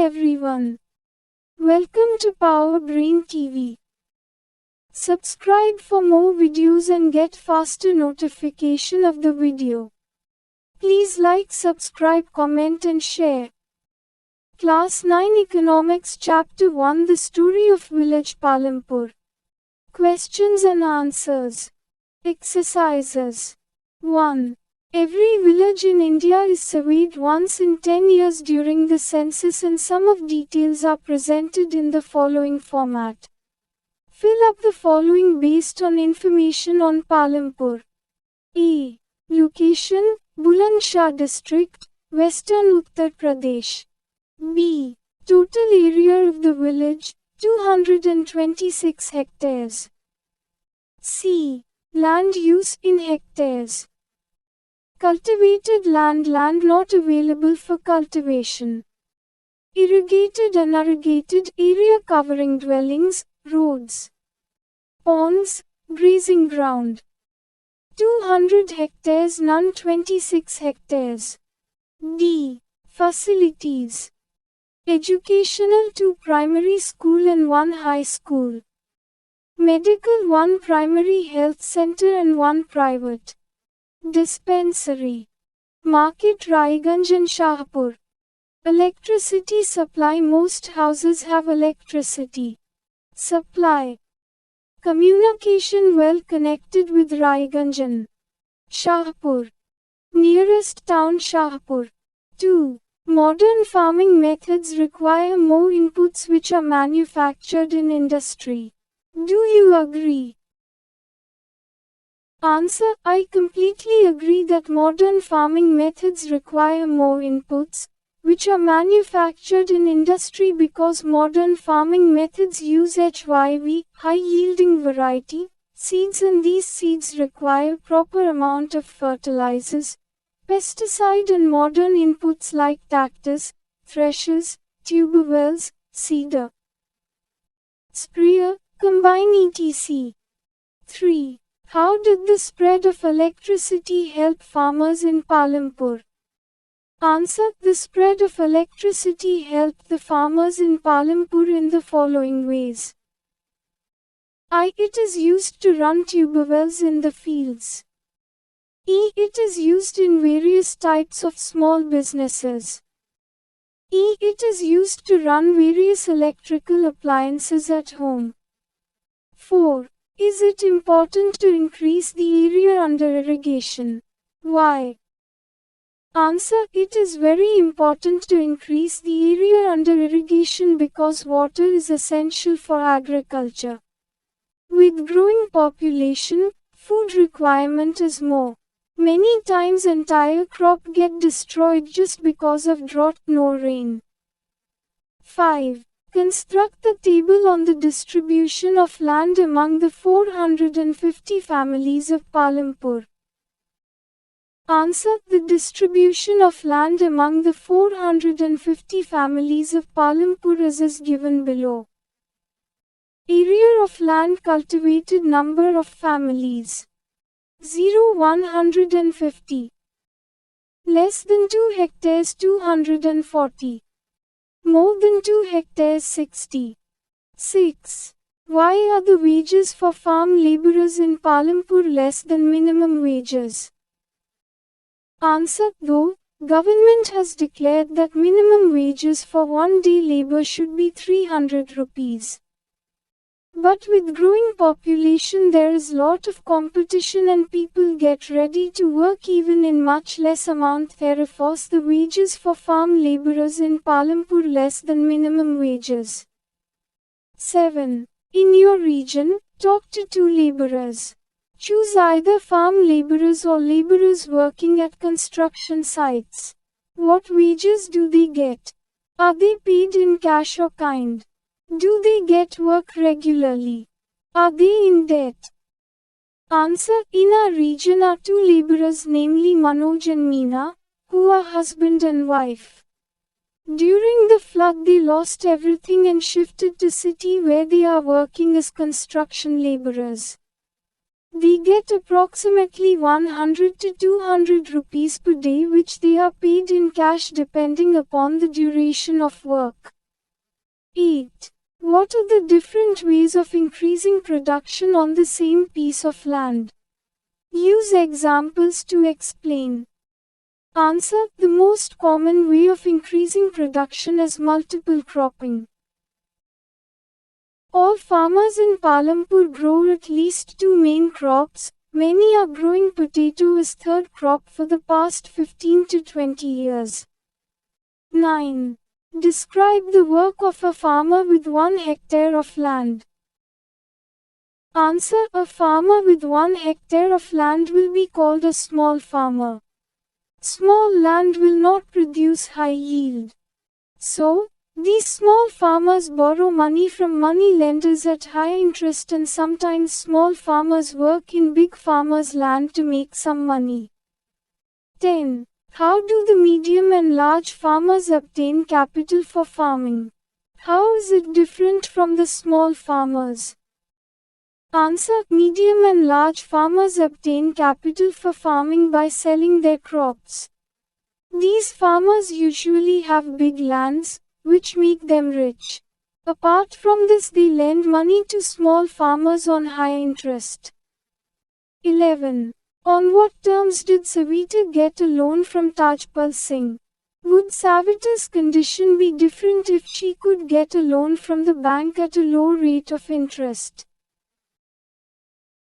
everyone. Welcome to Power Brain TV. Subscribe for more videos and get faster notification of the video. Please like, subscribe, comment and share. Class 9 Economics Chapter 1 The Story of Village Palampur. Questions and answers. Exercises. 1. Every village in India is surveyed once in 10 years during the census and some of details are presented in the following format. Fill up the following based on information on Palampur. A. Location, Bulandshahr District, Western Uttar Pradesh. B. Total area of the village, 226 hectares. C. Land use in hectares. Cultivated land not available for cultivation. Irrigated unirrigated area covering dwellings, roads, ponds, grazing ground. 200 hectares none 26 hectares. D. Facilities. Educational 2 primary school and 1 high school. Medical 1 primary health center and 1 private dispensary. Market Raiganj and Shahpur. Electricity supply most houses have electricity supply. Communication well connected with Raiganj and Shahpur. Nearest town Shahpur. 2. Modern farming methods require more inputs which are manufactured in industry. Do you agree? Answer. I completely agree that modern farming methods require more inputs, which are manufactured in industry because modern farming methods use HYV, high-yielding variety, seeds and these seeds require proper amount of fertilizers, pesticide and modern inputs like tractors, threshers, tuber wells, seeder, sprayer, combine etc. 3. How did the spread of electricity help farmers in Palampur? Answer. The spread of electricity helped the farmers in Palampur in the following ways. I. It is used to run tuber wells in the fields. E. It is used in various types of small businesses. E. It is used to run various electrical appliances at home. 4. Is it important to increase the area under irrigation? Why? Answer. It is very important to increase the area under irrigation because water is essential for agriculture. With growing population, food requirement is more. Many times entire crop get destroyed just because of drought, no rain. 5. Construct the table on the distribution of land among the 450 families of Palampur. Answer. The distribution of land among the 450 families of Palampur is given below. Area of land cultivated, number of families 0 150. Less than 2 hectares 240. More than 2 hectares 60. 6. Why are the wages for farm laborers in Palampur less than minimum wages? Answer. Though government has declared that minimum wages for one-day labor should be 300 rupees. But with growing population there is lot of competition and people get ready to work even in much less amount, therefore the wages for farm laborers in Palampur less than minimum wages. 7. In your region, talk to 2 laborers. Choose either farm laborers or laborers working at construction sites. What wages do they get? Are they paid in cash or kind? Do they get work regularly? Are they in debt? Answer. In our region are 2 laborers namely Manoj and Meena, who are husband and wife. During the flood they lost everything and shifted to city where they are working as construction laborers. They get approximately 100 to 200 rupees per day which they are paid in cash depending upon the duration of work. 8. What are the different ways of increasing production on the same piece of land? Use examples to explain. Answer: the most common way of increasing production is multiple cropping. All farmers in Palampur grow at least two main crops. Many are growing potato as third crop for the past 15 to 20 years. 9. Describe the work of a farmer with 1 hectare of land. Answer: a farmer with 1 hectare of land will be called a small farmer. Small land will not produce high yield. So, these small farmers borrow money from money lenders at high interest, and sometimes small farmers work in big farmers' land to make some money. 10. How do the medium and large farmers obtain capital for farming? How is it different from the small farmers? Answer: medium and large farmers obtain capital for farming by selling their crops. These farmers usually have big lands, which make them rich. Apart from this, they lend money to small farmers on high interest. 11. On what terms did Savita get a loan from Tajpal Singh? Would Savita's condition be different if she could get a loan from the bank at a low rate of interest?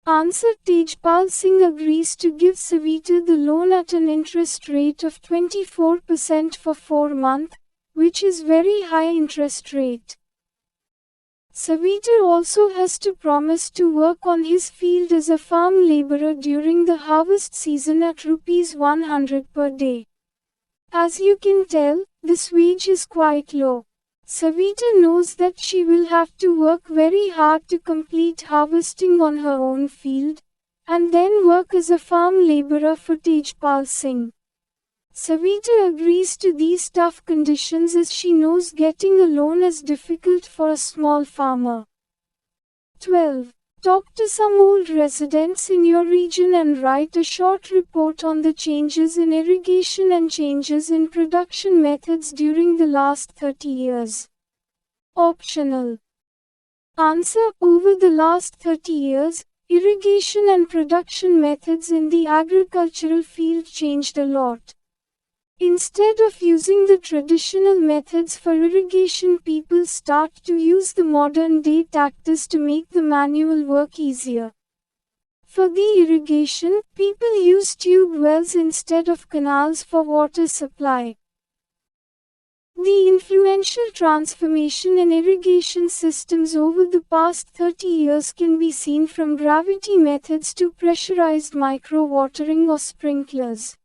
Answer: Tejpal Singh agrees to give Savita the loan at an interest rate of 24% for 4 months, which is very high interest rate. Savita also has to promise to work on his field as a farm laborer during the harvest season at ₹100 per day. As you can tell, this wage is quite low. Savita knows that she will have to work very hard to complete harvesting on her own field, and then work as a farm laborer for Tejpal Singh. Savita agrees to these tough conditions as she knows getting a loan is difficult for a small farmer. 12. Talk to some old residents in your region and write a short report on the changes in irrigation and changes in production methods during the last 30 years. Optional. Answer: over the last 30 years, irrigation and production methods in the agricultural field changed a lot. Instead of using the traditional methods for irrigation, people start to use the modern day tractors to make the manual work easier. For the irrigation, people use tube wells instead of canals for water supply. The influential transformation in irrigation systems over the past 30 years can be seen from gravity methods to pressurized micro-watering or sprinklers.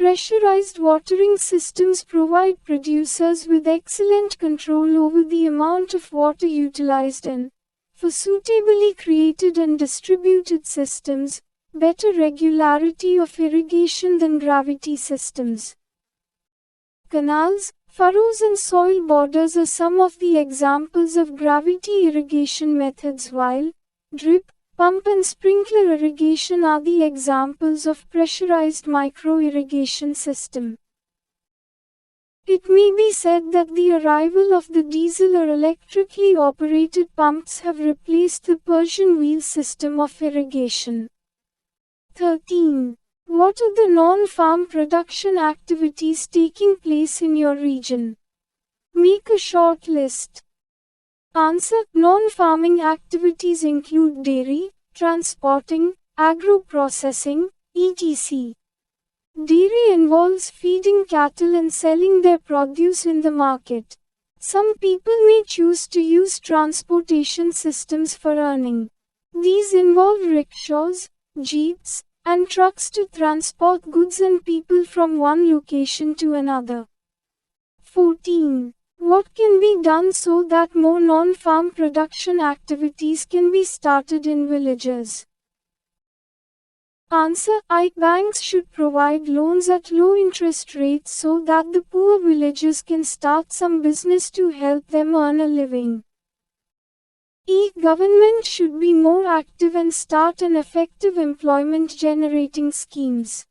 Pressurized watering systems provide producers with excellent control over the amount of water utilized and, for suitably created and distributed systems, better regularity of irrigation than gravity systems. Canals, furrows and soil borders are some of the examples of gravity irrigation methods, while drip, pump and sprinkler irrigation are the examples of pressurized micro-irrigation system. It may be said that the arrival of the diesel or electrically operated pumps have replaced the Persian wheel system of irrigation. 13. What are the non-farm production activities taking place in your region? Make a short list. Answer: non-farming activities include dairy, transporting, agro-processing, etc. Dairy involves feeding cattle and selling their produce in the market. Some people may choose to use transportation systems for earning. These involve rickshaws, jeeps, and trucks to transport goods and people from one location to another. 14. What can be done so that more non-farm production activities can be started in villages? Answer: Banks should provide loans at low interest rates so that the poor villagers can start some business to help them earn a living. Government should be more active and start an effective employment generating schemes.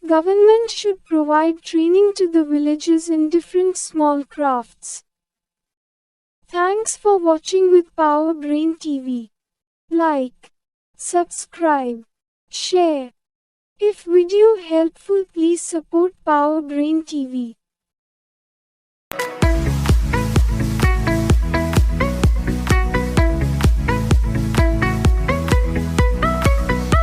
Government should provide training to the villages in different small crafts. Thanks for watching with Power Brain TV. Like, subscribe, share. If video helpful, please support Power Brain TV.